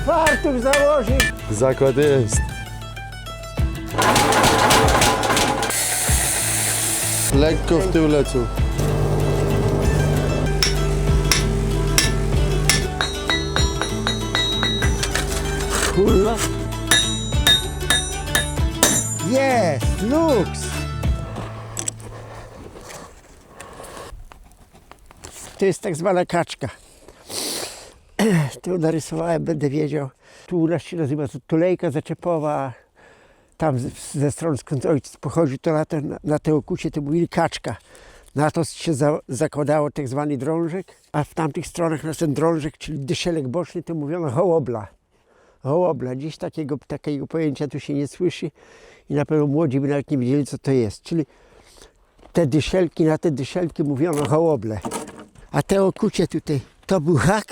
Fartuch założyć. Zakład jest. Lekko w tył lecą. Kurwa. Jest, luks. To jest tak zwana kaczka. Tu narysowałem, będę wiedział. Tu u nas się nazywa to tulejka zaczepowa. Tam ze strony, skąd ojciec pochodzi, to na te okucie to mówili kaczka. Na to się zakładało tak zwany drążek, a w tamtych stronach na ten drążek, czyli dyszelek boczny, to mówiono hołobla. Hołobla. Dziś takiego pojęcia tu się nie słyszy i na pewno młodzi by nawet nie wiedzieli, co to jest. Czyli te dyszelki, na te dyszelki mówiono hołoble. A te okucie tutaj, to był hak,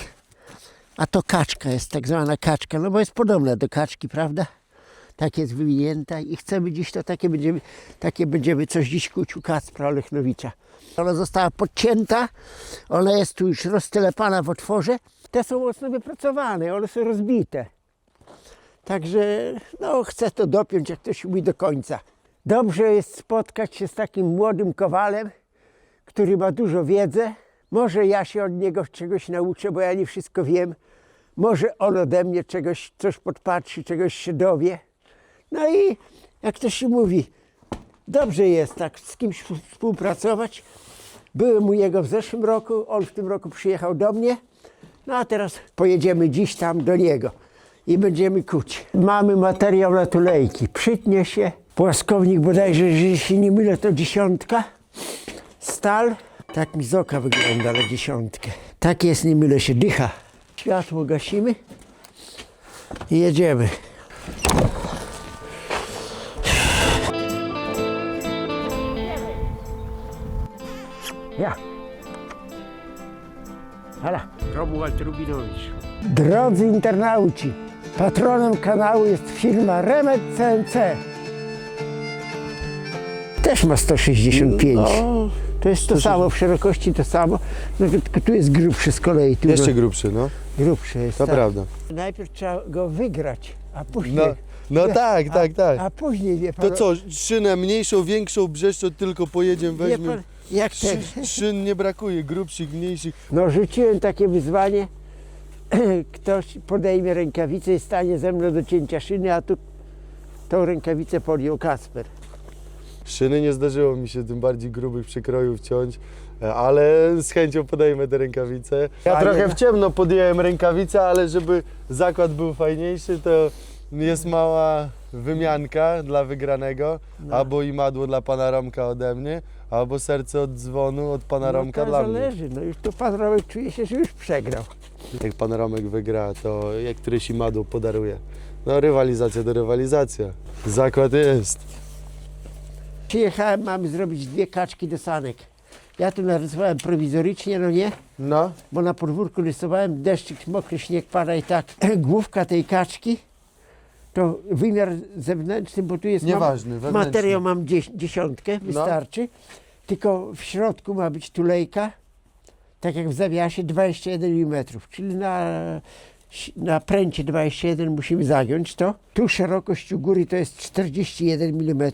a to kaczka jest, tak zwana kaczka, no bo jest podobna do kaczki, prawda? Tak jest wywinięta i chcemy dziś to takie będziemy coś dziś kuć u Kacpra Olechnowicza. Ona została podcięta, ona jest tu już roztelepana w otworze. Te są mocno wypracowane, one są rozbite. Także no, chcę to dopiąć, jak to się mówi, do końca. Dobrze jest spotkać się z takim młodym kowalem, który ma dużo wiedzy. Może ja się od niego czegoś nauczę, bo ja nie wszystko wiem. Może on ode mnie coś podpatrzy, czegoś się dowie. No i jak to się mówi, dobrze jest tak z kimś współpracować. Byłem u niego w zeszłym roku, on w tym roku przyjechał do mnie. No a teraz pojedziemy dziś tam do niego i będziemy kuć. Mamy materiał na tulejki. Przytnie się. Płaskownik bodajże, jeżeli się nie mylę, to 10. Stal. Tak mi z oka wygląda na 10. Tak jest, nie mylę się, dycha. Światło gasimy i jedziemy. Ja. Hala. Romuald Rubinowicz. Drodzy internauci, patronem kanału jest firma Remet CNC. Też ma 165. No, To jest to samo, w szerokości to samo, no, tylko tu jest grubszy z kolei. Tu jeszcze grubszy, no. grubszy jest, To tak. prawda. Najpierw trzeba go wygrać, a później... No tak. A później, wie pan... To co, szynę mniejszą, większą, brzeszczą, tylko pojedziemy, Wie pan, weźmiemy. jak te... Szyn nie brakuje, grubszych, mniejszych. No rzuciłem takie wyzwanie, ktoś podejmie rękawicę i stanie ze mną do cięcia szyny, a tu tą rękawicę podjął Kacper. Szyny nie zdarzyło mi się tym bardziej grubych przykrojów ciąć, ale z chęcią podejmę te rękawice. Ja Fajnie, trochę no. w ciemno podjąłem rękawicę, ale żeby zakład był fajniejszy, to jest mała wymianka dla wygranego, albo imadło dla pana Romka ode mnie, albo serce od dzwonu od pana Romka to dla zależy, no już tu pan Romek czuje się, że już przegrał. mnie. Jak pan Romek wygra, to jak któreś imadło podaruje. No rywalizacja to rywalizacja. Zakład jest. Przyjechałem, mamy zrobić 2 kaczki do sanek. Ja tu narysowałem prowizorycznie, no nie? No, Bo na podwórku rysowałem, deszczyk, mokry śnieg pada i tak. Główka tej kaczki to wymiar zewnętrzny, bo tu jest nieważny, wewnętrzny. materiał mam 10, wystarczy. Tylko w środku ma być tulejka, tak jak w zawiasie 21 mm, czyli na pręcie 21 musimy zagiąć to. Tu szerokość u góry to jest 41 mm.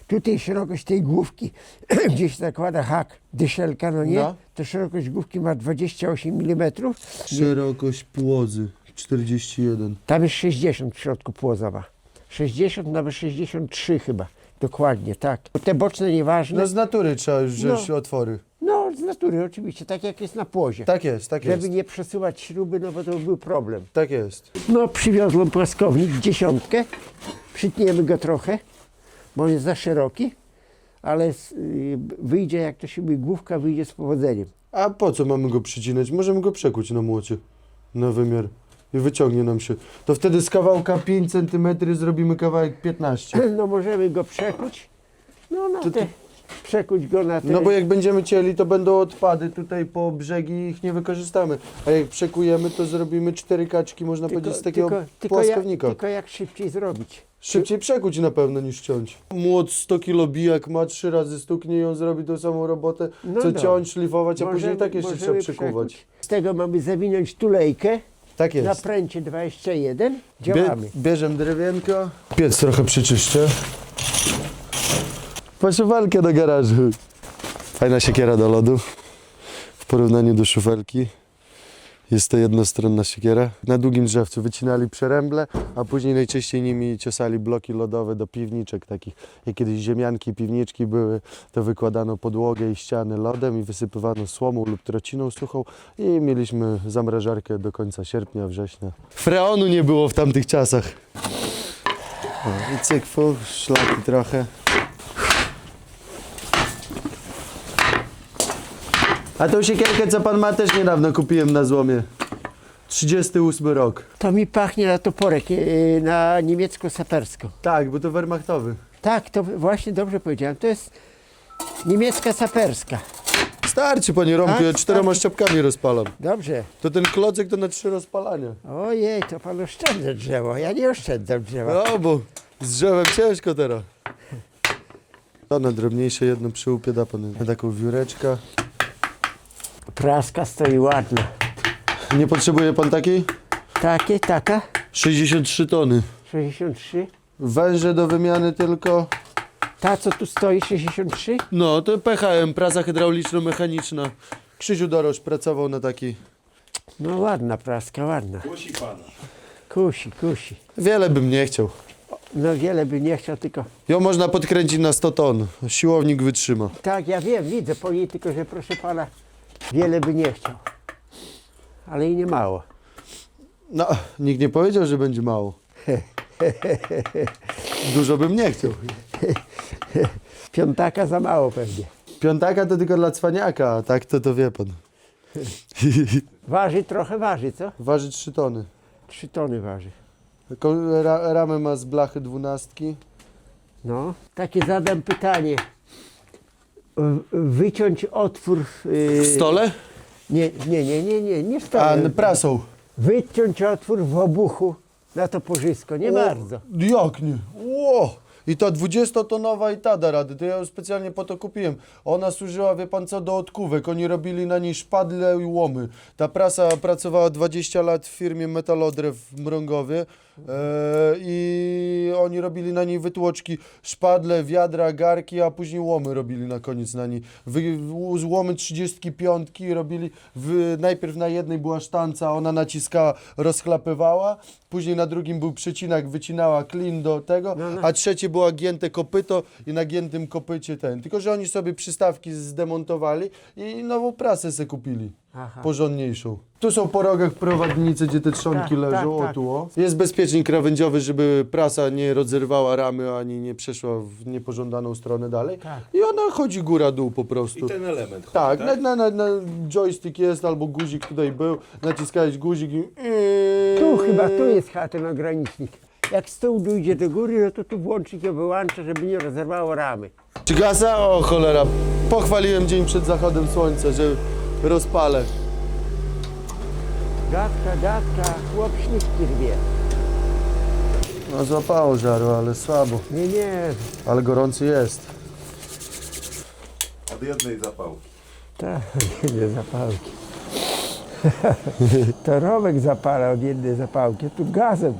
Tutaj szerokość tej główki, gdzie się zakłada hak, dyszelka, no nie? No. To szerokość główki ma 28 mm. Szerokość płozy 41. Tam jest 60 w środku płoza ma. 60, nawet 63 chyba. Dokładnie, tak. Bo te boczne nieważne. No z natury trzeba już wziąć otwory. No, z natury oczywiście, tak jak jest na płozie. Tak jest, tak jest. Żeby nie przesuwać śruby, no bo to był problem. Tak jest. No, przywiozłem płaskownik 10. Przytniemy go trochę, bo on jest za szeroki, ale wyjdzie, jak to się mówi, główka wyjdzie z powodzeniem. A po co mamy go przycinać? Możemy go przekuć na młocie, na wymiar i wyciągnie nam się. To wtedy z kawałka 5 cm zrobimy kawałek 15. No, możemy go przekuć, no na To- te, przekuć go na te... No bo jak będziemy cięli, to będą odpady tutaj po brzegi i ich nie wykorzystamy. A jak przekujemy, to zrobimy 4 kaczki, można powiedzieć, z takiego płaskownika. Tylko jak szybciej zrobić. Szybciej przekuć na pewno niż ciąć. Młot 100 kg bijak ma 3 razy stuknie i on zrobi tą samą robotę, No co no. ciąć, szlifować, a później tak jeszcze trzeba możemy przekuwać. przekuć. Z tego mamy zawinąć tulejkę Tak na jest. pręcie 21. Działamy. Bierzemy drewienko. Piec trochę przyczyszczę. Szufelkę do garażu. Fajna siekiera do lodu. W porównaniu do szufelki. Jest to jednostronna siekiera. Na długim drzewcu wycinali przeręble, a później najczęściej nimi ciosali bloki lodowe do piwniczek takich. Jak kiedyś ziemianki, piwniczki były, to wykładano podłogę i ściany lodem i wysypywano słomą lub trociną suchą i mieliśmy zamrażarkę do końca sierpnia, września. Freonu nie było w tamtych czasach. O, i cyk, fu, szlaki trochę. A tą siekierkę, co pan ma, też niedawno kupiłem na złomie. 38 rok. To mi pachnie na toporek, na niemiecko-saperską. Tak, bo to wehrmachtowy. Tak, to właśnie dobrze powiedziałem. To jest niemiecka saperska. Starczy, panie Romku, ja Tak, 4 tak. szczepkami rozpalam. Dobrze. To ten klocek to na 3 rozpalania. Ojej, to pan oszczędza drzewo. Ja nie oszczędzam drzewa. No, bo z drzewem ciężko teraz. To na drobniejsze jedno przyłupie da pan na taką wióreczkę. Praska stoi ładna. Nie potrzebuje pan takiej? Taka? 63 tony. 63. Węże do wymiany tylko. Ta, co tu stoi, 63? No, to PHM, prasa hydrauliczno-mechaniczna. Krzysiu Dorosz pracował na takiej. No ładna praska, ładna. Kusi pana. Kusi. Wiele bym nie chciał. No wiele by nie chciał, tylko... Ją można podkręcić na 100 ton. Siłownik wytrzyma. Tak, ja wiem, widzę po niej, tylko że proszę pana, wiele by nie chciał. Ale i nie mało. No, nikt nie powiedział, że będzie mało. Dużo bym nie chciał. Piątaka za mało pewnie. Piątaka to tylko dla cwaniaka, a tak to wie pan. Trochę waży, co? Waży 3 tony. 3 tony waży. Ramę ma z blachy 12. No, takie zadam pytanie. Wyciąć otwór... W stole? Nie w A, stole. prasą. Wyciąć otwór w obuchu na to porzysko, nie bardzo. Jak nie? Ło! I ta 20-tonowa i ta da rady, to ja ją specjalnie po to kupiłem. Ona służyła, wie pan co, do odkówek. Oni robili na niej szpadle i łomy. Ta prasa pracowała 20 lat w firmie Metalodrew w Mrągowie i oni robili na niej wytłoczki, szpadle, wiadra, garki, a później łomy robili na koniec na niej. Z łomy 35 robili, najpierw na jednej była sztanca, ona naciskała, rozchlapywała, później na drugim był przecinak, wycinała klin do tego, a trzecie było gięte kopyto i na giętym kopycie ten. Tylko że oni sobie przystawki zdemontowali i nową prasę se kupili. Aha. Porządniejszą. Tu są po rogach prowadnice, gdzie te trzonki Tak, leżą, tak. o tu o. Jest bezpiecznik krawędziowy, żeby prasa nie rozerwała ramy, ani nie przeszła w niepożądaną stronę dalej. Tak. I ona chodzi góra-dół po prostu. I ten element chodzi, Tak, tak? na joystick jest, albo guzik tutaj był, naciskałeś guzik i... Tu jest ten ogranicznik. Jak stół dojdzie do góry, no to tu włącznik ją wyłącza, żeby nie rozerwało ramy. Czy gasa? O cholera, pochwaliłem dzień przed zachodem słońca, że rozpalę. Gadka, chłop śliwki rwie. No złapało żarło, ale słabo. Nie, Ale gorący jest. Od jednej zapałki. tak, nie zapałki. To Romek zapala od jednej zapałki, tu gazem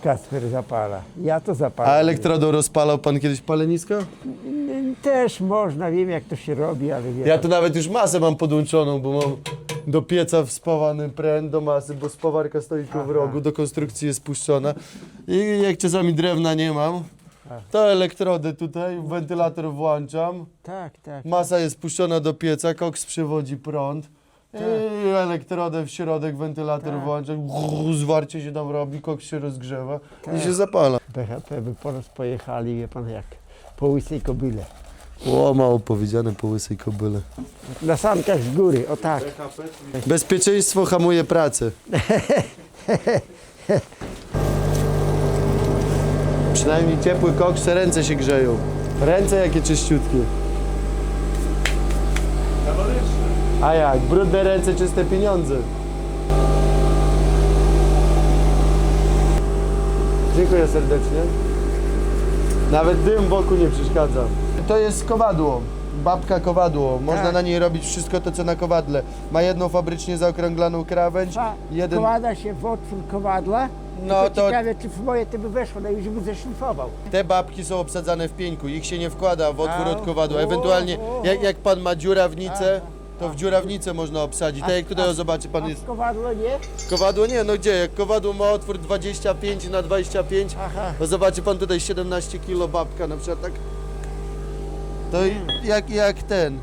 Kasper zapala. Ja to A zapalam. elektrodą rozpalał pan kiedyś palenisko? Też można, wiem jak to się robi, ale wiem. Ja tu nawet już masę mam podłączoną, bo mam do pieca wspawany pręt do masy, bo spawarka stoi tu w rogu, do konstrukcji jest puszczona. I jak czasami drewna nie mam, to elektrody tutaj, wentylator włączam, Tak. masa jest puszczona do pieca, koks przewodzi prąd. I elektrodę w środek, wentylator włączam, zwarcie się tam robi, koks się rozgrzewa i się zapala. BHP by po nas pojechali, wie pan jak, po łysej kobyle. O, mało powiedziane po łysej kobyle. Na sankach z góry, o tak. Bezpieczeństwo hamuje pracę. Przynajmniej ciepły koks, ręce się grzeją. Ręce jakie czyściutkie. A jak? Brudne ręce, czyste pieniądze. Dziękuję serdecznie. Nawet dym wokół nie przeszkadza. To jest kowadło. babka kowadło. Można Tak. na niej robić wszystko to, co na kowadle. Ma jedną fabrycznie zaokrąglaną krawędź, jeden... Wkłada się w otwór kowadła. No No to- ciekawe, czy w moje to by weszło, no już by zeszlifował. Te babki są obsadzane w pieńku, ich się nie wkłada w otwór A, od kowadła. o, Ewentualnie, o, jak pan ma dziurawnicę, A, to w dziurawnicę można obsadzić. Tak jak tutaj zobaczy pan A jest. kowadło nie? Kowadło nie, no gdzie? Jak kowadło ma otwór 25 na 25, Aha. to zobaczy pan tutaj 17 kg babka na przykład tak. To jak ten,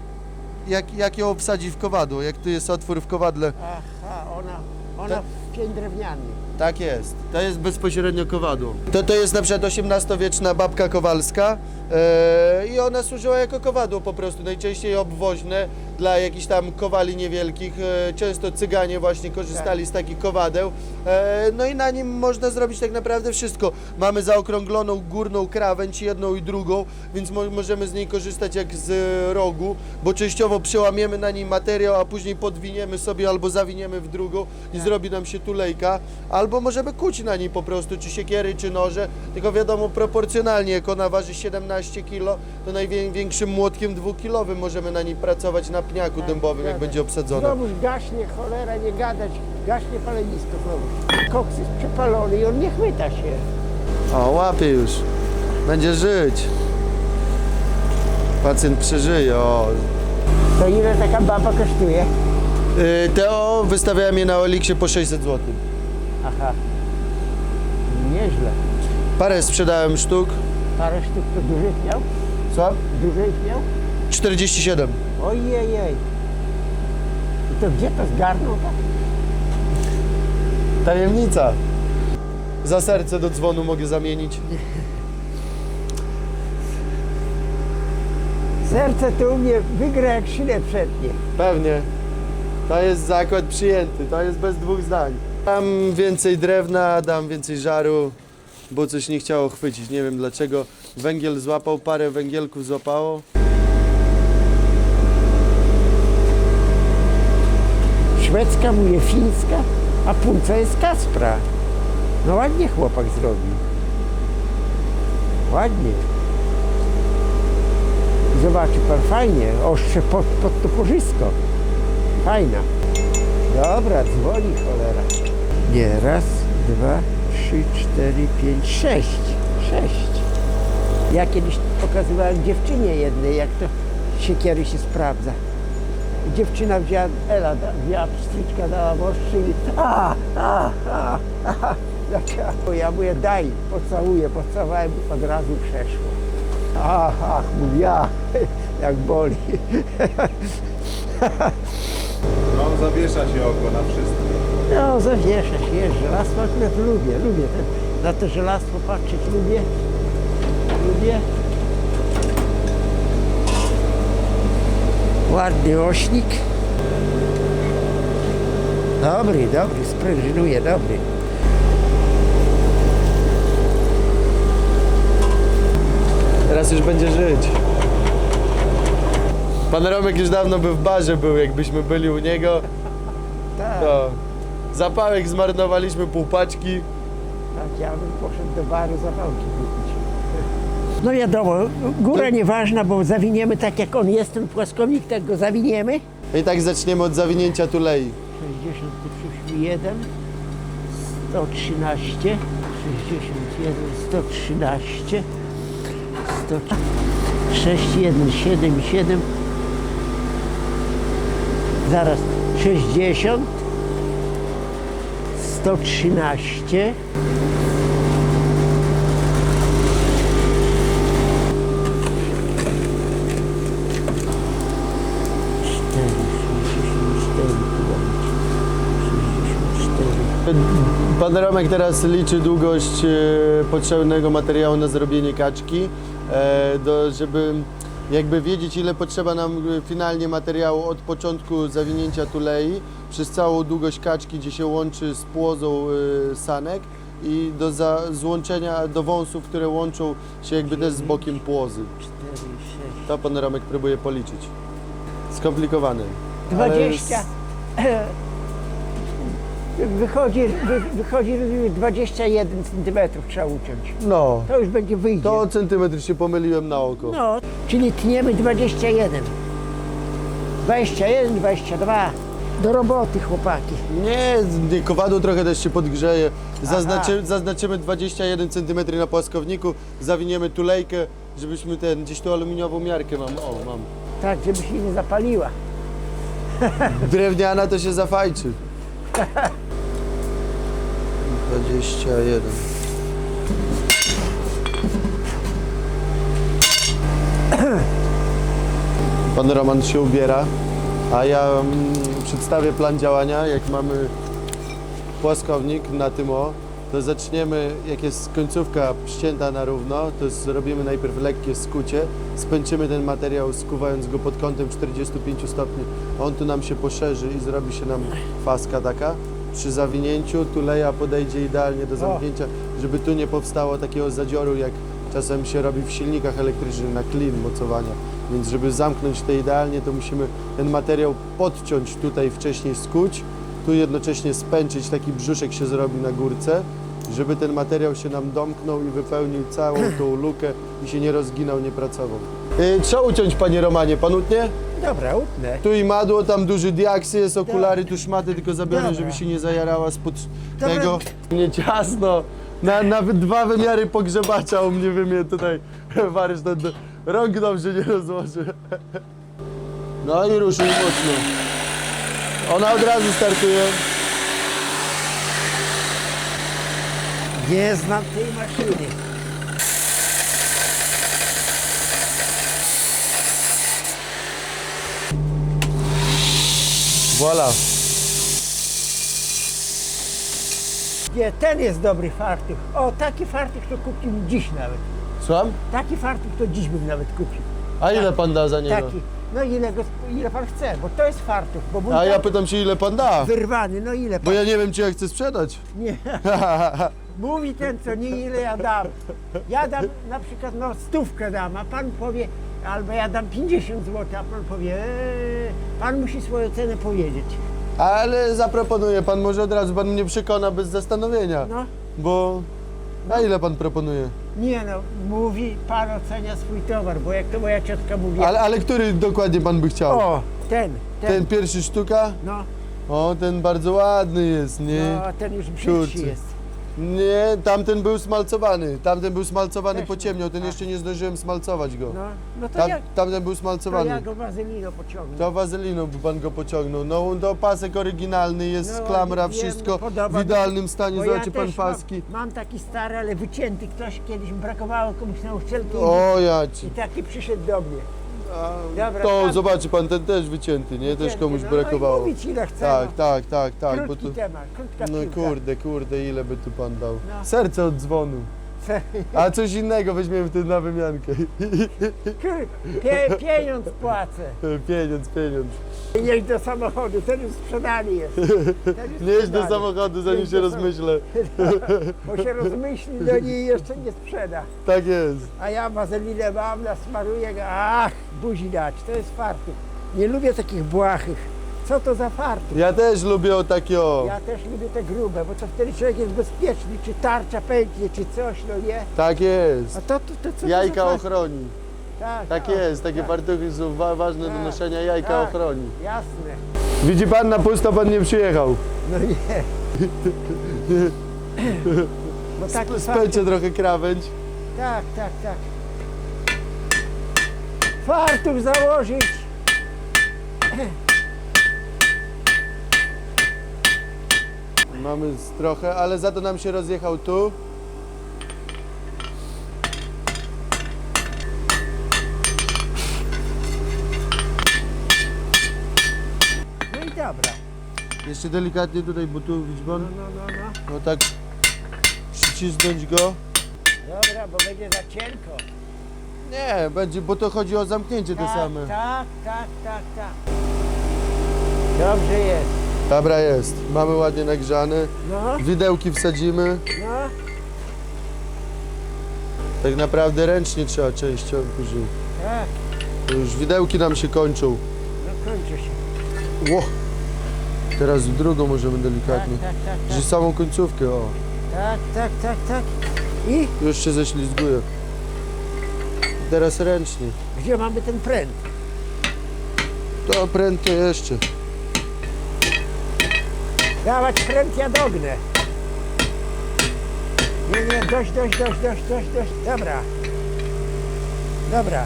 jak ją obsadzi w kowadło, jak tu jest otwór w kowadle. Aha, ona w pień drewniany. Tak jest, to jest bezpośrednio kowadło. To jest na przykład XVIII-wieczna babka kowalska i ona służyła jako kowadło po prostu, najczęściej obwoźne dla jakichś tam kowali niewielkich. Często cyganie właśnie korzystali z takich kowadeł. No i na nim można zrobić tak naprawdę wszystko. Mamy zaokrągloną górną krawędź, jedną i drugą, więc możemy z niej korzystać jak z rogu, bo częściowo przełamiemy na niej materiał, a później podwiniemy sobie albo zawiniemy w drugą i zrobi nam się tulejka, albo możemy kuć na niej po prostu, czy siekiery, czy noże, tylko wiadomo proporcjonalnie, jak ona waży 17 kg, to największym młotkiem 2-kilowym możemy na niej pracować na pniaku dębowym, jak będzie obsadzona. Znowuż gaśnie, cholera, nie gadać, gaśnie palenisko znowu. Koks jest przepalony i on nie chwyta się. O, łapie już. Będzie żyć. Pacjent przeżyje, o. To ile taka baba kosztuje? Teo wystawiałem je na Oliksie po 600 zł. Aha, nieźle. Parę sprzedałem sztuk. Parę sztuk to dużych miał? Co? Dużych miał? 47. Ojej. I to gdzie to zgarnął tak? Tajemnica. Za serce do dzwonu mogę zamienić. Serce to u mnie wygra jak szyle przednie. Pewnie. To jest zakład przyjęty, to jest bez dwóch zdań. Dam więcej drewna, dam więcej żaru, bo coś nie chciało chwycić, nie wiem dlaczego. Węgiel złapał, parę węgielków złapało. Szwedzka mówię fińska, a punca jest Kaspra. No ładnie chłopak zrobił. Ładnie. Zobaczy pan, fajnie, ostrze pod toporzysko. Fajna. Dobra, dzwoni cholera. Nie, raz, dwa, 3, 4, 5, 6. 6. Ja kiedyś pokazywałem dziewczynie jednej, jak to siekiery się sprawdza. Dziewczyna wzięła, wzięła pstryczka, dała w ostrze i ja mówię, daj, pocałuję, pocałowałem, od razu przeszło. Ach, mówię, jak boli. No, zawiesza się oko na wszystko. No, zawiesza się, jest żelastwo, akurat lubię na to żelastwo patrzeć lubię. Ładny ośnik. Dobry, sprężynuje, dobry. Teraz już będzie żyć. Pan Romek już dawno by w barze był, jakbyśmy byli u niego. Tak, To zapałek zmarnowaliśmy pół paczki. tak, ja bym poszedł do baru zapałki kupić. No wiadomo, góra nieważna, bo zawiniemy tak jak on jest, ten płaskownik, tak go zawiniemy. I tak zaczniemy od zawinięcia tulei. 60 tu przyszli 1, 113, 61, 113, 6, 1, 7, 7, zaraz 60, 113, Pan Romek teraz liczy długość potrzebnego materiału na zrobienie kaczki, żeby jakby wiedzieć, ile potrzeba nam finalnie materiału od początku zawinięcia tulei przez całą długość kaczki, gdzie się łączy z płozą sanek i do złączenia do wąsów, które łączą się jakby też z bokiem płozy. 4, 6, To pan Romek próbuje policzyć. Skomplikowane. 20. wychodzi 21 cm trzeba uciąć. No, To już będzie wyjdzie. to o centymetr się pomyliłem na oko. No, czyli tniemy 21. 21, 22. Do roboty, chłopaki. Nie, kowadło trochę też się podgrzeje. Zaznaczymy 21 cm na płaskowniku, zawiniemy tulejkę, żebyśmy gdzieś tu aluminiową miarkę mam. O, mam. Tak, żeby się nie zapaliła. Drewniana to się zafajczy. 21. Pan Roman się ubiera, a ja przedstawię plan działania. Jak mamy płaskownik na tym to zaczniemy, jak jest końcówka ścięta na równo, to zrobimy najpierw lekkie skucie, spęczymy ten materiał, skuwając go pod kątem 45 stopni. On tu nam się poszerzy i zrobi się nam faska taka. Przy zawinięciu tuleja podejdzie idealnie do zamknięcia, żeby tu nie powstało takiego zadzioru, jak czasem się robi w silnikach elektrycznych na klin mocowania. Więc żeby zamknąć to idealnie, to musimy ten materiał podciąć tutaj, wcześniej skuć, tu jednocześnie spęczyć, taki brzuszek się zrobi na górce, żeby ten materiał się nam domknął i wypełnił całą tą lukę i się nie rozginał, nie pracował. Trzeba uciąć, panie Romanie, pan utnie? Dobra, utnę. Tu i madło, tam duży diaksy, jest okulary, tu szmaty, tylko zabiorę, Dobra. żeby się nie zajarała spod Dobra. tego. Nie ciasno. Nawet 2 wymiary pogrzebacza u mnie wymie tutaj warsztat. Rąk dobrze nie rozłoży. No i ruszył mocno. Ona od razu startuje. Nie znam tej maszyny. Voilà. Nie, ten jest dobry fartuch. O, taki fartuch to kupiłbym dziś nawet. Słucham? Taki fartuch to dziś bym nawet kupił. A ile pan da za niego? Taki. No ile pan chce, bo to jest fartuch. Bo mój A ja tak pytam się, ile pan da? wyrwany, no ile Bo pan? ja nie wiem, czy ja chcę sprzedać. Nie. Mówi ten, co nie ile ja dam. Ja dam na przykład, no 100 dam, a pan powie, albo ja dam 50 zł, a pan powie, pan musi swoją cenę powiedzieć. Ale zaproponuję, pan może od razu, pan mnie przekona bez zastanowienia. No, Bo... A ile pan proponuje? nie no, mówi, pan ocenia swój towar, bo jak to moja ciotka mówi. Ale który dokładnie pan by chciał? O, Ten pierwszy sztuka? No, O, ten bardzo ładny jest, nie? no, a ten już brzydszy Kurczę. jest. Nie, tamten był smalcowany. Tamten był smalcowany, Też pociemniał, ten nie. jeszcze nie zdążyłem smalcować go. No to, Tamten był to smalcowany. ja go wazelino pociągnę. To wazeliną by pan go pociągnął. No to pasek oryginalny, jest No, klamra, wiem, wszystko podoba w mi się. idealnym stanie. Bo Zobaczy pan też paski. Mam taki stary, ale wycięty. Ktoś kiedyś mi brakowało komuś na uszczelkę O ja ci. i taki przyszedł do mnie. Dobra, To tam- zobaczy pan, ten też wycięty, nie? Też Wycięty, komuś no, brakowało. No i mówić ile chce. Tak, no. tak. Bo Krótki tu... temat, krótka No piłka. kurde, ile by tu pan dał? No. Serce od dzwonu. A coś innego weźmiemy wtedy na wymiankę. Pieniądz płacę. Pieniądz. Jedź do samochodu, ten już sprzedany jest. Ten już Nie jedź do sprzedany. samochodu, zanim Jedź się do rozmyślę. Bo się rozmyśli do niej i jeszcze nie sprzeda. Tak jest. A ja wazelinę mam, nasmaruję go, ach, buzi dać, to jest fartuch. Nie lubię takich błahych. Co to za fartuch? Ja też lubię o takie o. Ja też lubię te grube, bo to wtedy człowiek jest bezpieczny, czy tarcza pęknie, czy coś, no nie? Tak A jest. to co Jajka to za fartuch? ochroni. Tak jest, takie fartuchy są ważne do Tak, noszenia, jajka tak. ochroni. Jasne. Widzi pan, na pusto pan nie przyjechał. No nie. Bo taki fartuch, Spędzę trochę krawędź. tak. Fartuch założyć. Mamy trochę, ale za to nam się rozjechał tu. No i dobra. Jeszcze delikatnie tutaj, bo tu widzi pan, No. no tak przycisnąć go. Dobra, bo będzie za cienko. Nie, będzie, bo to chodzi o zamknięcie te same. Tak. Dobrze jest. Dobra jest, mamy ładnie nagrzane. No, Widełki wsadzimy. no. Tak naprawdę ręcznie trzeba częścią później. Tak, To już widełki nam się kończą. no kończy się. Ło. Teraz w drugą możemy delikatnie. Tak, tak, Że samą końcówkę, o. tak. I Już się ześlizguje. Teraz ręcznie. gdzie mamy ten pręt? To prędko jeszcze. Dawać pręt, ja dognę. Nie, dość. Dobra.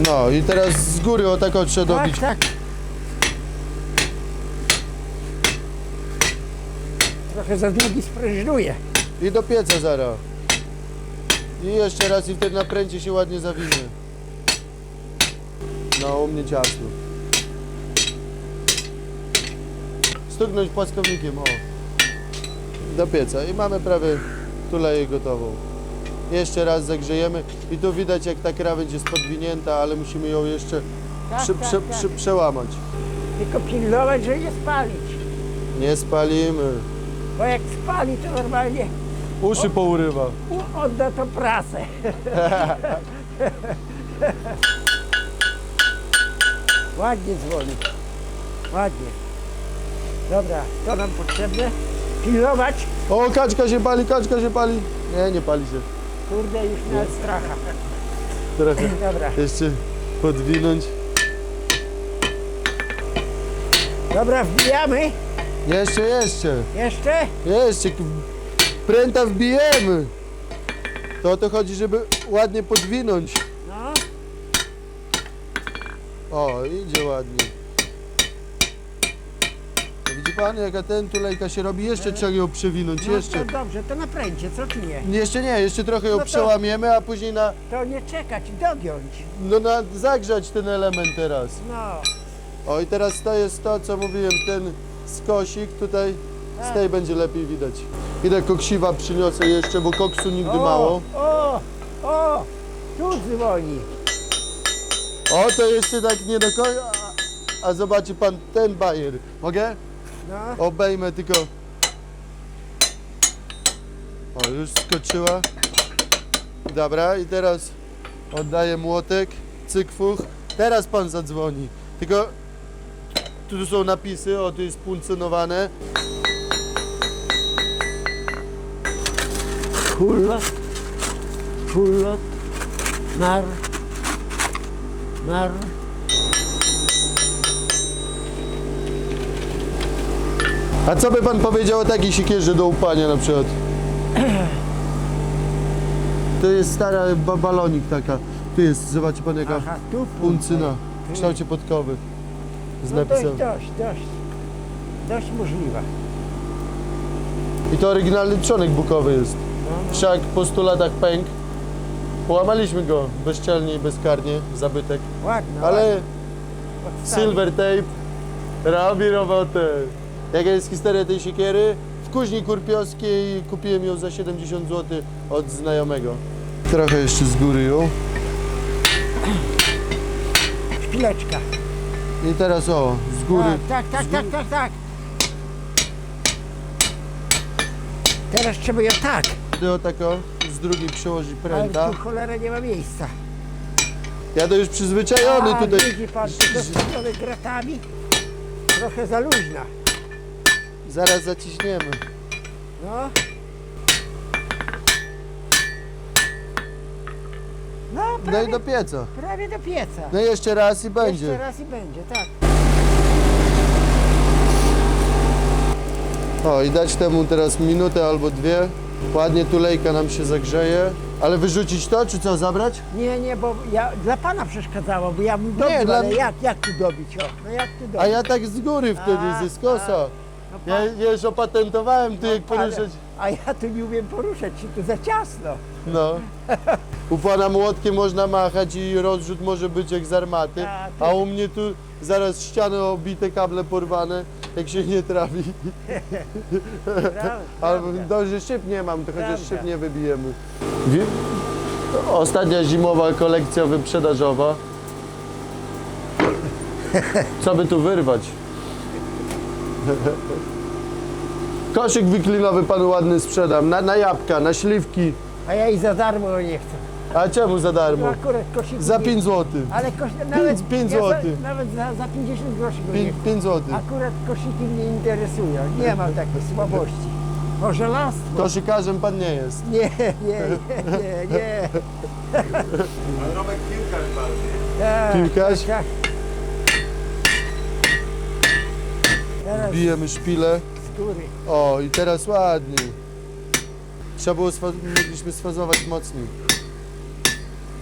No i teraz z góry o tak trzeba dobić. Tak. Trochę za długi sprężynuje. I do pieca zaraz. I jeszcze raz i wtedy na pręcie się ładnie zawinie. No, u mnie ciasno. Stuknąć płaskownikiem, o. Do pieca i mamy prawie tuleję gotową. Jeszcze raz zagrzejemy i tu widać jak ta krawędź jest podwinięta, ale musimy ją jeszcze przełamać. Tylko pilnować, żeby nie spalić. Nie spalimy. Bo jak spali, to normalnie Uszy pourywa. odda to prasę. Ładnie dzwoni. Ładnie. Dobra, to nam potrzebne. Pilnować. O, kaczka się pali. Nie pali się. Kurde, już miałem stracha. Trochę Dobra. jeszcze podwinąć. Dobra, wbijamy. Jeszcze. Jeszcze? Jeszcze. Pręta wbijemy. To o to chodzi, żeby ładnie podwinąć. No. O, idzie ładnie. Widzi pan, jaka ten tulejka się robi? Jeszcze trzeba ją przewinąć, No jeszcze. to dobrze, to na pręcie, co czy nie? Jeszcze nie, jeszcze trochę ją No to- przełamiemy, a później To nie czekać, dogiąć. zagrzać ten element teraz. No. O i teraz to jest to, co mówiłem, ten skosik tutaj, z tej będzie lepiej widać. Idę koksiwa przyniosę jeszcze, bo koksu nigdy mało. O, tu dzwoni. O, to jeszcze tak nie do końca, a zobaczy pan ten bajer. Mogę? No. Obejmę tylko. O, już skoczyła. Dobra, i teraz oddaję młotek, cykfuch. Teraz pan zadzwoni. Tylko tu są napisy, o tu jest puncynowane. Full lot, nar. A co by pan powiedział o takiej siekierze do upania na przykład? To jest stara balonik taka. Tu jest, zobaczy pan jaka Aha, tu puncyna w kształcie podkowy. Z No napisem. dość możliwa. I to oryginalny trzonek bukowy jest. Wszak po 100 latach pękł. Połamaliśmy go bezczelnie i bezkarnie, zabytek. Ładno. Ale Odstawić. silver tape robi robotę. Jaka jest historia tej siekiery? W kuźni kurpiowskiej kupiłem ją za 70 zł od znajomego. Trochę jeszcze z góry ją. Chwileczka. I teraz o, z góry. Tak. Teraz trzeba ją tak. Ty o tak o, z drugiej przełożyć Ale pręta. tu cholera nie ma miejsca. Ja to już przyzwyczajony tutaj. Widzi pan, to dostawione gratami. Trochę za luźna. Zaraz zaciśniemy. No. No, No prawie, i do pieca. prawie do pieca. No i jeszcze raz i będzie. Jeszcze raz i będzie, tak. O i dać temu teraz minutę albo dwie. Ładnie tulejka nam się zagrzeje. Ale wyrzucić to, czy co, zabrać? Nie, bo dla pana przeszkadzało, bo ja bym dobił, dla ale mnie- jak tu dobić, o? No jak tu dobić? A ja tak z góry wtedy, ze skosa. No Ja już opatentowałem tu jak ale- poruszać. A ja tu nie umiem poruszać się, tu za ciasno. No. U pana młotkiem można machać i rozrzut może być jak z armaty. A, A u mnie tu zaraz ściany obite, kable porwane, jak się nie trafi. Albo dobrze szyb nie mam, to chociaż Prawda. szyb nie wybijemy. Ostatnia zimowa kolekcja wyprzedażowa. Co by tu wyrwać? Koszyk wiklinowy panu ładny sprzedam, na jabłka, na śliwki. A ja i za darmo nie chcę. A czemu za No darmo? akurat kosik. Za 5 zł. Ale nawet, 5 ja złotych. Nawet za 50 groszy go nie 5 zł. Akurat kosiki mnie interesują. Nie mam takiej słabości. O żelastwo? Koszykarzem pan nie jest. Nie. Ale Romek piłkarz bardziej. Tak, Piłkarz? tak. Teraz Bijemy szpilę. z góry. O, i teraz ładnie. Trzeba było, mogliśmy sfazować mocniej.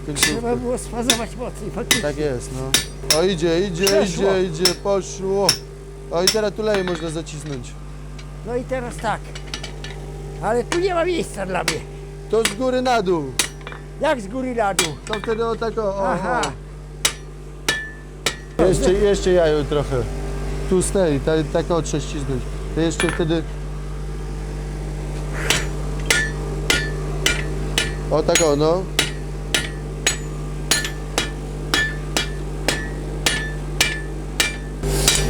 Końcówkę. Trzeba było sfazować mocniej, faktycznie. Tak jest, no. O, idzie, Przeszło. idzie, poszło. O, i teraz tuleje można zacisnąć. No i teraz tak. Ale tu nie ma miejsca dla mnie. To z góry na dół. Jak z góry na dół? To wtedy o tak o. Aha. Jeszcze jajo trochę. Tu z tej, tak o, trzeba ścisnąć. To jeszcze wtedy... O tak o, no.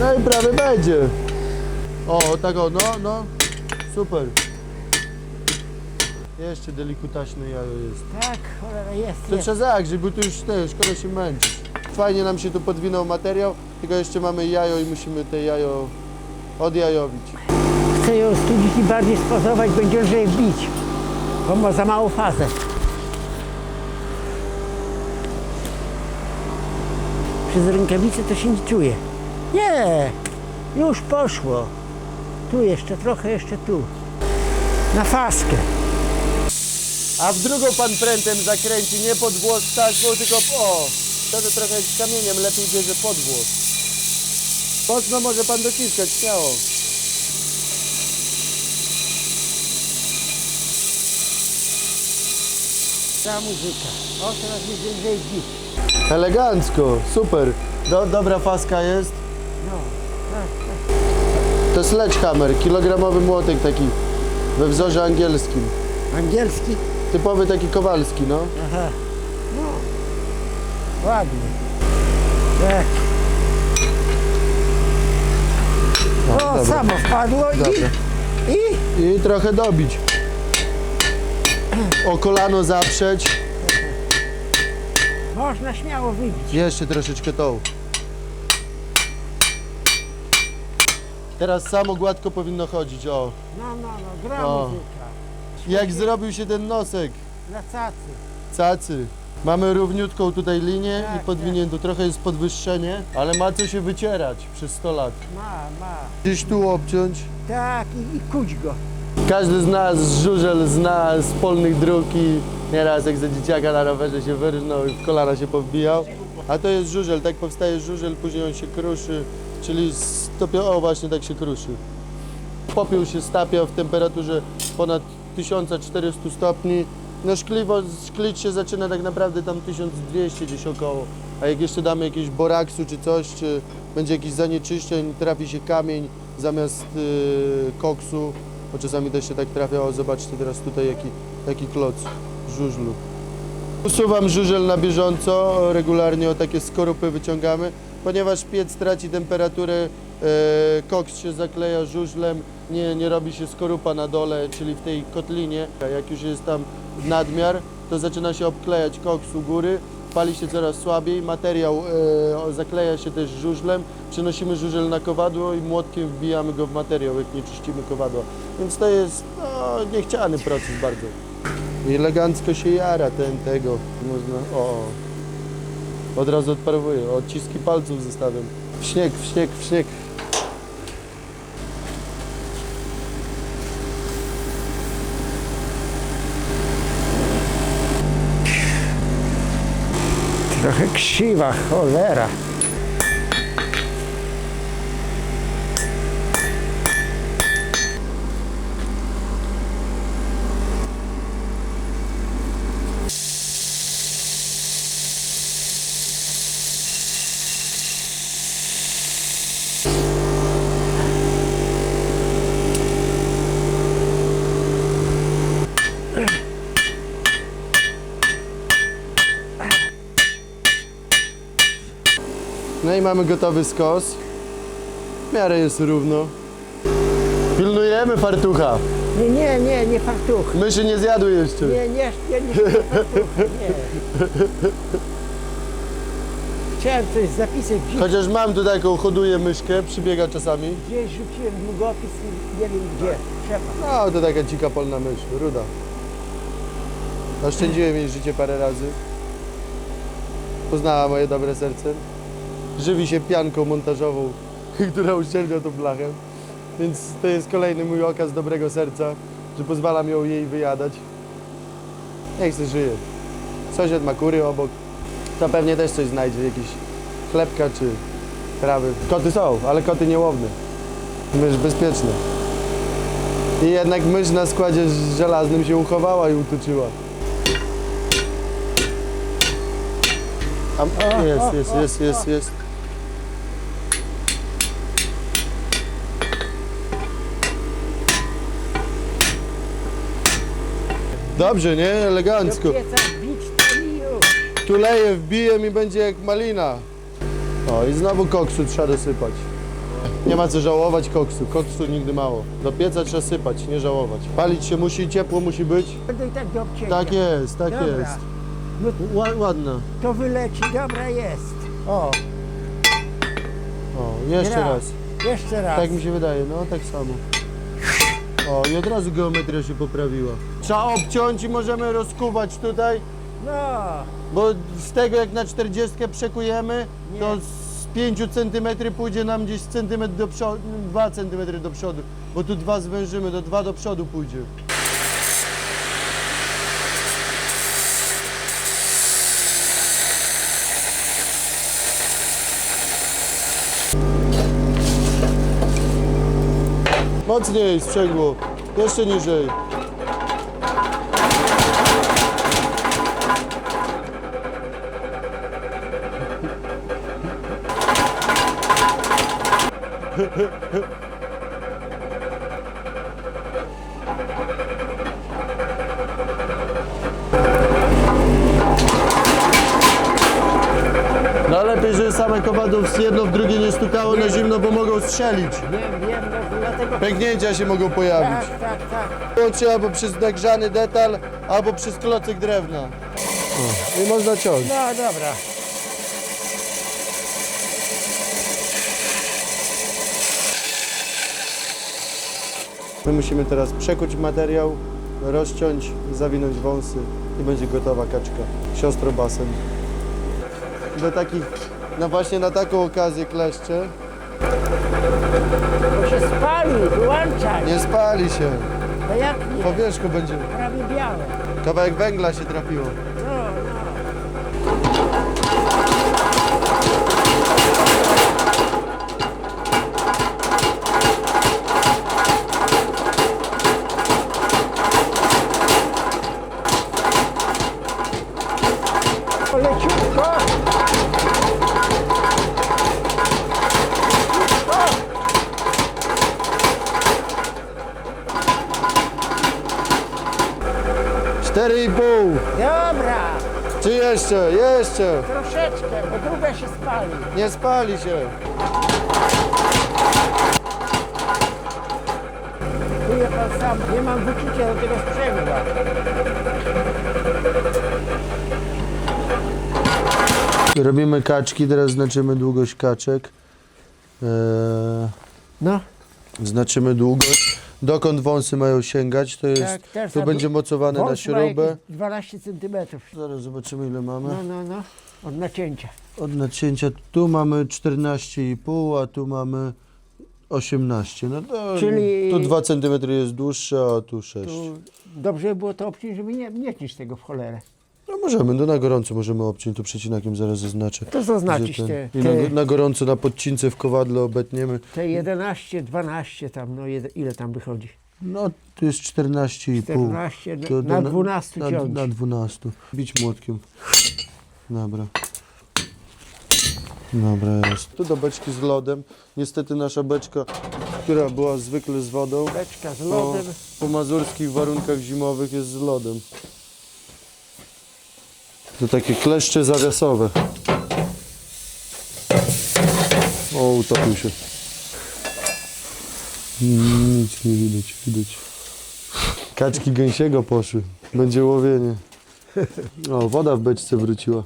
No i prawie będzie. O, tak o, no. Super. Jeszcze delikutaśne jajo jest. Tak, cholera, jest. To trzeba zagrzeć, bo tu już szkoda się męczyć. Fajnie nam się tu podwinął materiał, tylko jeszcze mamy jajo i musimy te jajo odjajowić. Chcę ją studzić i bardziej spazować, będzie lżej wbić. Bo ma za małą fazę. Przez rękawicę to się nie czuje. Nie, już poszło. Tu jeszcze trochę, jeszcze tu. Na faskę. A w drugą pan prętem zakręci, nie pod włos taśmą, tylko wtedy trochę z kamieniem lepiej bierze pod włos. Mocno może pan dociskać, śmiało. Ta muzyka. O, teraz jest lżej wbić. Elegancko, super. Dobra faska jest. No, tak. To sledgehammer, kilogramowy młotek taki we wzorze angielskim. Angielski? Typowy taki kowalski, no. Aha. No. Ładnie. Tak. O, dobra. samo wpadło Dobra. I trochę dobić. O kolano zaprzeć. Można śmiało wybić. Jeszcze troszeczkę tą. Teraz samo gładko powinno chodzić, o. No, gra O. muzyka. Jak zrobił się ten nosek. Na cacy. Cacy. Mamy równiutką tutaj linię Tak, i podwiniętą. Trochę jest podwyższenie, ale ma co się wycierać przez 100 lat. Ma. Gdzieś tu obciąć. Tak, i kuć go. Każdy z nas żużel zna z polnych dróg i nieraz jak za dzieciaka na rowerze się wyrżnął i w kolana się powbijał. A to jest żużel, tak powstaje żużel, później on się kruszy, czyli o właśnie tak się kruszy. Popiół się stapia w temperaturze ponad 1400 stopni. No szklić się zaczyna tak naprawdę tam 1200 gdzieś około. A jak jeszcze damy jakiegoś boraksu czy coś, czy będzie jakiś zanieczyszczeń, trafi się kamień zamiast koksu, bo czasami też się tak trafia. O, zobaczcie teraz tutaj jaki kloc żużlu. Usuwam żużel na bieżąco, regularnie o takie skorupy wyciągamy, ponieważ piec traci temperaturę, koks się zakleja żużlem, nie robi się skorupa na dole, czyli w tej kotlinie. Jak już jest tam nadmiar, to zaczyna się obklejać koks u góry, pali się coraz słabiej, materiał zakleja się też żużlem, przenosimy żużel na kowadło i młotkiem wbijamy go w materiał, jak nie czyścimy kowadła. Więc to jest niechciany proces bardzo. I elegancko się jara tego, można, od razu odparowuje, odciski palców zostawiam. W śnieg. Trochę krzywa, cholera. No i mamy gotowy skos. W miarę jest równo. Pilnujemy fartucha. Nie fartuch. Myszy nie zjadły jeszcze. Nie fartuch, nie. Chciałem coś zapisać, Chociaż mam tu taką, hoduję myszkę, przybiega czasami. gdzieś rzuciłem długopis i nie wiem gdzie. Trzeba. No, to taka dzika polna mysz, ruda. Oszczędziłem jej życie parę razy. Poznała moje dobre serce. Żywi się pianką montażową, która uszczelnia tą blachę. Więc to jest kolejny mój okaz dobrego serca, że pozwalam ją jej wyjadać. Niech se żyje. Sąsiad ma kury obok. To pewnie też coś znajdzie, jakiś chlebka czy trawy. Koty są, ale koty niełowne. Mysz bezpieczna. I jednak mysz na składzie żelaznym się uchowała i utuczyła. Jest. Dobrze, nie? Elegancko. Do pieca bić to i już. Tuleję, wbiję mi będzie jak malina. O, i znowu koksu trzeba dosypać. Nie ma co żałować koksu. Koksu nigdy mało. Do pieca trzeba sypać, nie żałować. Palić się musi, ciepło musi być. Będę i tak do obcięcia. Tak jest, tak Dobra. jest. No Ładna. to wyleci, dobra jest. O, jeszcze raz. Jeszcze raz. Tak mi się wydaje, no tak samo. O, i od razu geometria się poprawiła. Trzeba obciąć i możemy rozkuwać tutaj, No, bo z tego jak na 40 przekujemy, to z 5 cm pójdzie nam gdzieś centymetr do przodu, 2 cm do przodu, bo tu 2 zwężymy, do 2 do przodu pójdzie. Mocniej sprzęgło, jeszcze niżej. No lepiej, że same kowadło jedno w drugie nie stukało na zimno, bo mogą strzelić. wiem, no dlatego... Pęknięcia się mogą pojawić. Tak. Łączy albo przez nagrzany detal, albo przez klocek drewna. I można ciąć. No dobra. My musimy teraz przekuć materiał, rozciąć, zawinąć wąsy i będzie gotowa kaczka. Siostro basen. Do takich, no właśnie na taką okazję kleszcze. Bo się spali, wyłączaj. Nie spali się. No jak nie? Po wierzchu będzie. Prawie białe. Kawałek węgla się trafiło. No. Leciutko. Cztery i pół. Dobra. Czy jeszcze? Jeszcze. Troszeczkę, bo druga się spali. Nie spali się. Czuję pan sam, nie mam wyczucia do tego sprzęgła. Robimy kaczki, teraz znaczymy długość kaczek. No. Znaczymy długość. Dokąd wąsy mają sięgać, to jest, Tak, teraz to na będzie mocowane na wąs ma śrubę. jakieś 12 cm. Zaraz zobaczymy ile mamy. No. Od nacięcia. Od nacięcia tu mamy 14,5, a tu mamy 18. No to, Czyli- tu 2 cm jest dłuższe, a tu 6. Tu dobrze by było to obciąć, żeby nie tnić tego w cholerę. No możemy, no na gorąco możemy obciąć, to przecinakiem zaraz zaznaczę. To zaznaczyć Gdzie te, I na gorąco na podcince w kowadle obetniemy. te 11, 12 tam, no ile tam wychodzi? No tu jest 14,5. 14, To na 12 ciąć. Na 12. Bić młotkiem. Dobra. Dobra jest. Tu do beczki z lodem. Niestety nasza beczka, która była zwykle z wodą, Beczka z po, lodem. po mazurskich warunkach zimowych jest z lodem. To takie kleszcze zawiasowe. O, utopił się. Nic nie widać. Kaczki gęsiego poszły. Będzie łowienie. O, woda w beczce wróciła.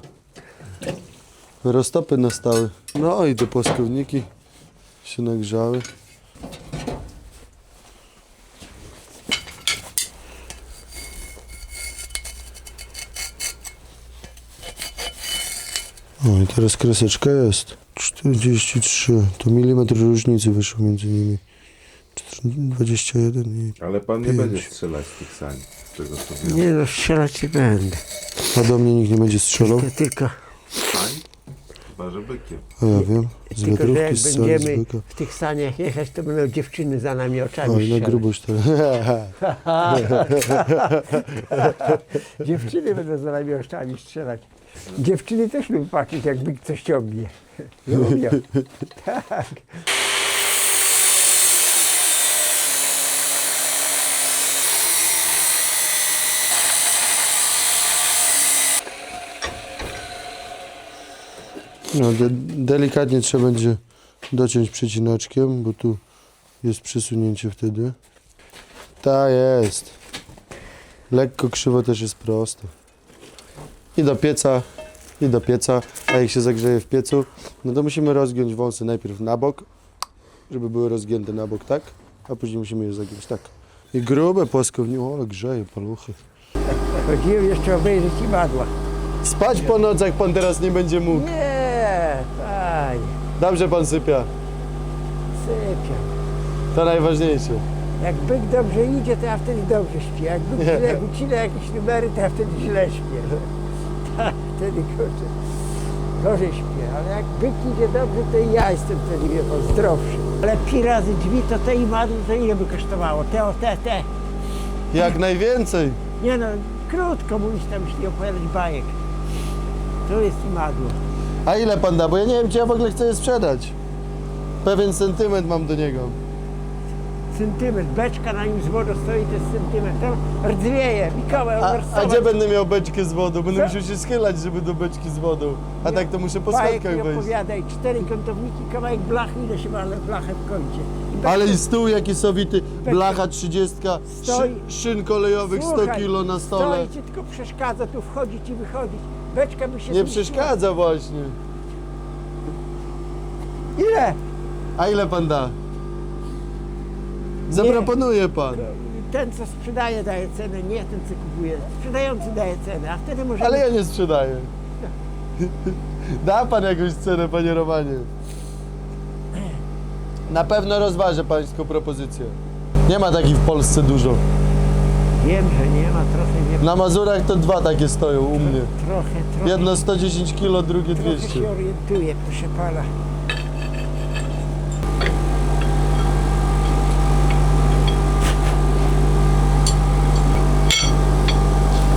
Roztopy nastały. No i te płaskowniki się nagrzały. O i teraz kreseczka jest. 43. To milimetr różnicy wyszło między nimi. 21 i... Ale pan nie 5. będzie strzelać z tych sań, z tego co wiem. Nie no, strzelać nie będę. A do mnie nikt nie będzie strzelał? To tylko, Sań? Chyba, że bykiem. A ja wiem. Z tylko że jak wiatrówki, z sali, z będziemy byka. w tych saniach jechać, to będą dziewczyny za nami oczami Oj, na strzelać. grubość teraz. Dziewczyny będą za nami oczami strzelać. Dziewczyny też lubią patrzeć, jak byk coś ciągnie. Lubią. Tak. No, delikatnie trzeba będzie dociąć przecinaczkiem, bo tu jest przesunięcie wtedy. Ta jest. Lekko krzywo też jest prosto. I do pieca, i do pieca. A jak się zagrzeje w piecu, no to musimy rozgiąć wąsy najpierw na bok, żeby były rozgięte na bok, tak? A później musimy je zagiąć tak. I grube płaskowniki, ale grzeje paluchy. Chodziłem jeszcze obejrzeć imadła. Spać po nocach pan teraz nie będzie mógł. Nie, fajnie. Dobrze pan sypia. Sypiam. To najważniejsze. Jak byk dobrze idzie, to ja wtedy dobrze śpię. Jak byk źle ucina jakieś numery, to ja wtedy źle śpię. Tak, wtedy gorzej śpię. Ale jak byk idzie dobrze, to i ja jestem wtedy, wie pan, zdrowszy. Ale 5 razy drzwi, to te imadło, to ile by kosztowało? Te. Jak najwięcej. Nie no, krótko mówić tam, jeśli opowiadać bajek. To jest imadło. A ile pan da? Bo ja nie wiem, czy ja w ogóle chcę je sprzedać. Pewien sentyment mam do niego. Centymetr, beczka na nim z wodą stoi, to jest centymetr. Tam rdzwieje, Mikołaj, A gdzie będę miał beczkę z wodą? Będę Co? musiał się schylać, żeby do beczki z wodą. A tak to muszę po bajek schodkach nie wejść. opowiadaj, 4 kątowniki, kawałek blachy, ile się ma blachę w kącie. I Ale i beczka stół jaki sowity, blacha 30, Stoi. szyn kolejowych 100 Słuchaj, kilo na stole. Stoi ci tylko przeszkadza tu wchodzić i wychodzić. Beczka by się Nie zmieściła. przeszkadza właśnie. Ile? A ile pan da? Zaproponuje pan. Ten, co sprzedaje, daje cenę, nie ten, co kupuje. Sprzedający daje cenę, a wtedy możemy... Ale ja nie sprzedaję. Da pan jakąś cenę, panie Romanie. Na pewno rozważę pańską propozycję. Nie ma takich w Polsce dużo. Wiem, że nie ma, trochę nie ma. Na Mazurach to 2 takie stoją u mnie. Trochę. Jedno 110 kg, drugie Trochę 200. się orientuję, proszę pana.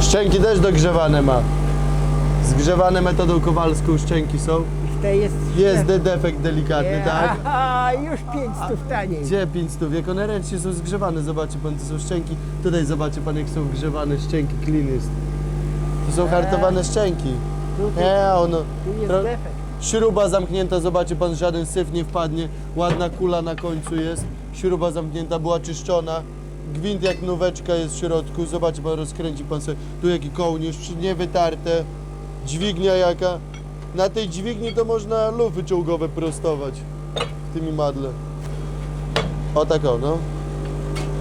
Szczęki też dogrzewane ma. Zgrzewane metodą kowalską szczęki są. I w tej jest... Jest defekt delikatny, tak? Aha, już 500 taniej. Gdzie 500? Jak one ręcznie są zgrzewane, zobaczy pan, to są szczęki. Tutaj zobaczy pan, jak są wgrzewane szczęki, clean jest. To są hartowane szczęki. Tu, Nie, ono... tu jest tro- defekt. Śruba zamknięta, zobaczy pan, żaden syf nie wpadnie. Ładna kula na końcu jest. Śruba zamknięta, była czyszczona. Gwint jak nóweczka jest w środku. Zobaczy pan, rozkręci pan sobie. Tu jaki kołnierz, nie wytarte. Dźwignia jaka. Na tej dźwigni to można lufy czołgowe prostować. W tym imadle. O tak o, no.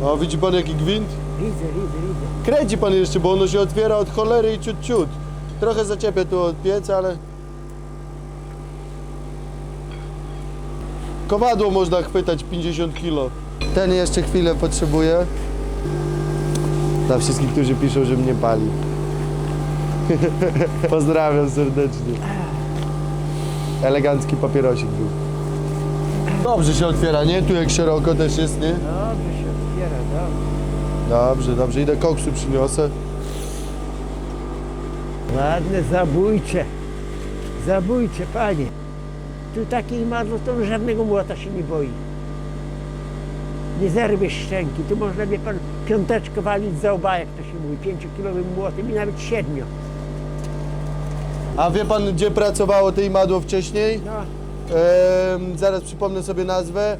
O, widzi pan jaki gwint? Widzę. Kręci pan jeszcze, bo ono się otwiera od cholery i ciut. Trochę zaczepia tu od pieca, ale... Kowadło można chwytać 50 kg. Ten jeszcze chwilę potrzebuje. Dla wszystkich, którzy piszą, że mnie pali. Pozdrawiam serdecznie. Elegancki papierosik był. Dobrze się otwiera, nie? Tu jak szeroko też jest, nie? Dobrze się otwiera, dobrze. Dobrze. Idę koksu przyniosę. Ładne, zabójcze, panie. Tu takie imadło, to żadnego młota się nie boi. Nie zerwiesz szczęki. Tu można, wie pan, piąteczkę walić za oba, jak to się mówi, 5-kilowym młotem i nawet 7. A wie pan, gdzie pracowało to imadło wcześniej? No, Zaraz przypomnę sobie nazwę.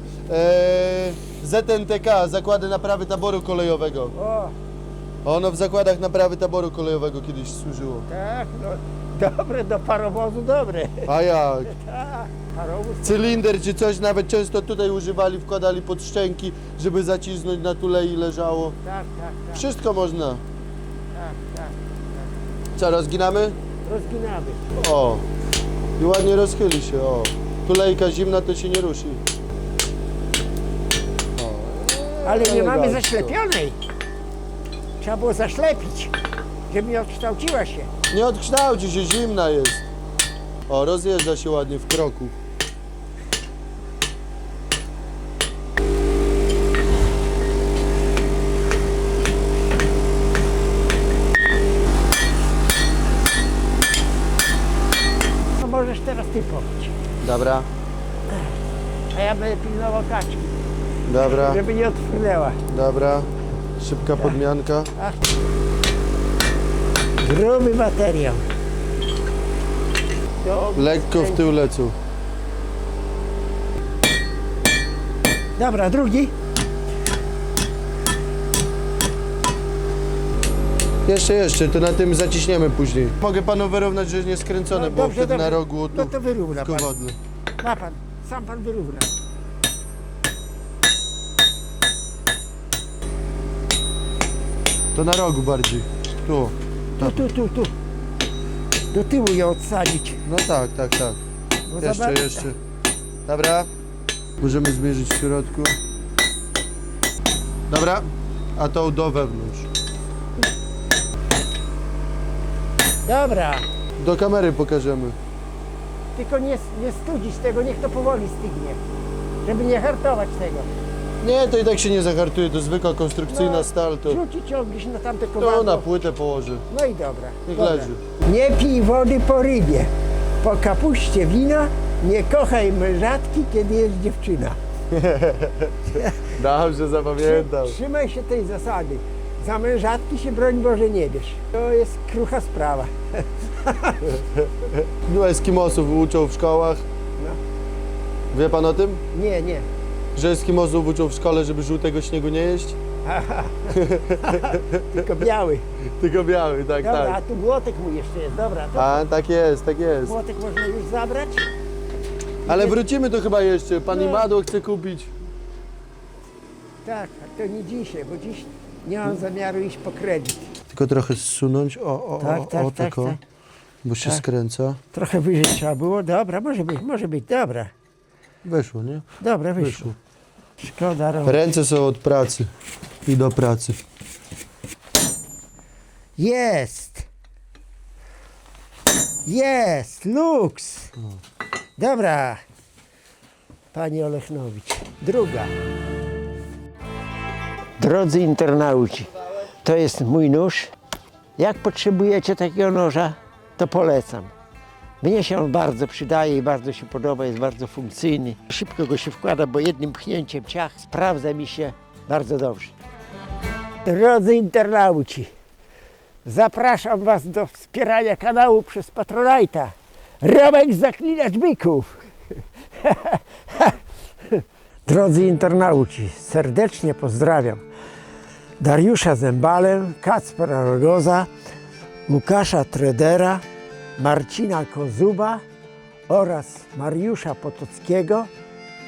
ZNTK, Zakłady Naprawy Taboru Kolejowego. o, Ono w zakładach naprawy taboru kolejowego kiedyś służyło. Tak, no dobre, do parowozu dobre. A jak? Tak, parowóz. Cylinder czy coś nawet często tutaj używali, wkładali pod szczęki, żeby zacisnąć na tulei leżało. Tak. Wszystko można. Tak. Co, rozginamy? Rozginamy. O. I ładnie rozchyli się, o. Tulejka zimna to się nie ruszy. Ale nie mamy elegancko. zaślepionej. Trzeba było zaślepić, żeby nie odkształciła się. Nie odkształci się, zimna jest. O, rozjeżdża się ładnie w kroku. No możesz teraz ty pobić. Dobra, A ja będę pilnował kaczki, dobra, żeby nie odfrynęła. dobra. Szybka podmianka. Gruby materiał. Lekko w tył lecą. Dobra, drugi. Jeszcze, to na tym zaciśniemy później. Mogę panu wyrównać, że jest nieskręcone, No, bo dobrze, wtedy na dobrze. rogu tu No to wyrówna pan. kowadle. Ma pan, sam pan wyrówna. To na rogu bardziej. Tu. Tu. Do tyłu ją odsadzić. No tak. Bo za bardzo- Jeszcze. Dobra. Możemy zmierzyć w środku. Dobra. A tą do wewnątrz. Dobra, Do kamery pokażemy. tylko nie studzić tego, niech to powoli stygnie. Żeby nie hartować tego. Nie, to i tak się nie zahartuje, to zwykła konstrukcyjna No, stal, to Rzuci ciągniesz na tamte to kowadło. na płytę położy. No i dobra. Niech dobra. leży. Nie pij wody po rybie. Po kapuście wina. Nie kochaj mężatki, kiedy jest dziewczyna. Dobrze, zapamiętam. Trzymaj się tej zasady. Za mężatki się broń Boże nie bierz. To jest krucha sprawa. No, Eskimosów uczą w szkołach. No. Wie pan o tym? Nie. Że Eskimosów uczą w szkole, żeby żółtego śniegu nie jeść? Tylko biały. Tylko biały, tak, Dobra, a tak. tu młotek mu jeszcze jest. Dobra, to A, tak jest. młotek można już zabrać. Ale wrócimy tu chyba jeszcze. Pan No. Imadło chce kupić. Tak, a to nie dzisiaj, bo dziś nie mam zamiaru iść po kredyt. Tylko trochę zsunąć. O, Tak, tak, o. tak. Bo się Tak. skręca. Trochę wyżej trzeba było. Dobra, może być, dobra. Weszło, nie? Dobra, wyszło. Szkoda robić. Ręce są od pracy. I do pracy. Jest, luks. Dobra, panie Olechnowicz, druga. Drodzy internauci, to jest mój nóż. Jak potrzebujecie takiego noża, to polecam. Mnie się on bardzo przydaje i bardzo się podoba, jest bardzo funkcyjny. Szybko go się wkłada, bo jednym pchnięciem ciach sprawdza mi się bardzo dobrze. Drodzy internauci, zapraszam Was do wspierania kanału przez Patronite'a. Romek Zaklinacz Byków. Drodzy internauci, serdecznie pozdrawiam Dariusza Zembalę, Kacpra Rogoza, Łukasza Tredera, Marcina Kozuba oraz Mariusza Potockiego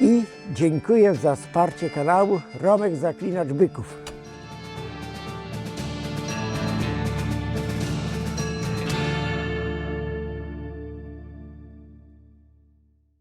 i dziękuję za wsparcie kanału Romek Zaklinacz Byków.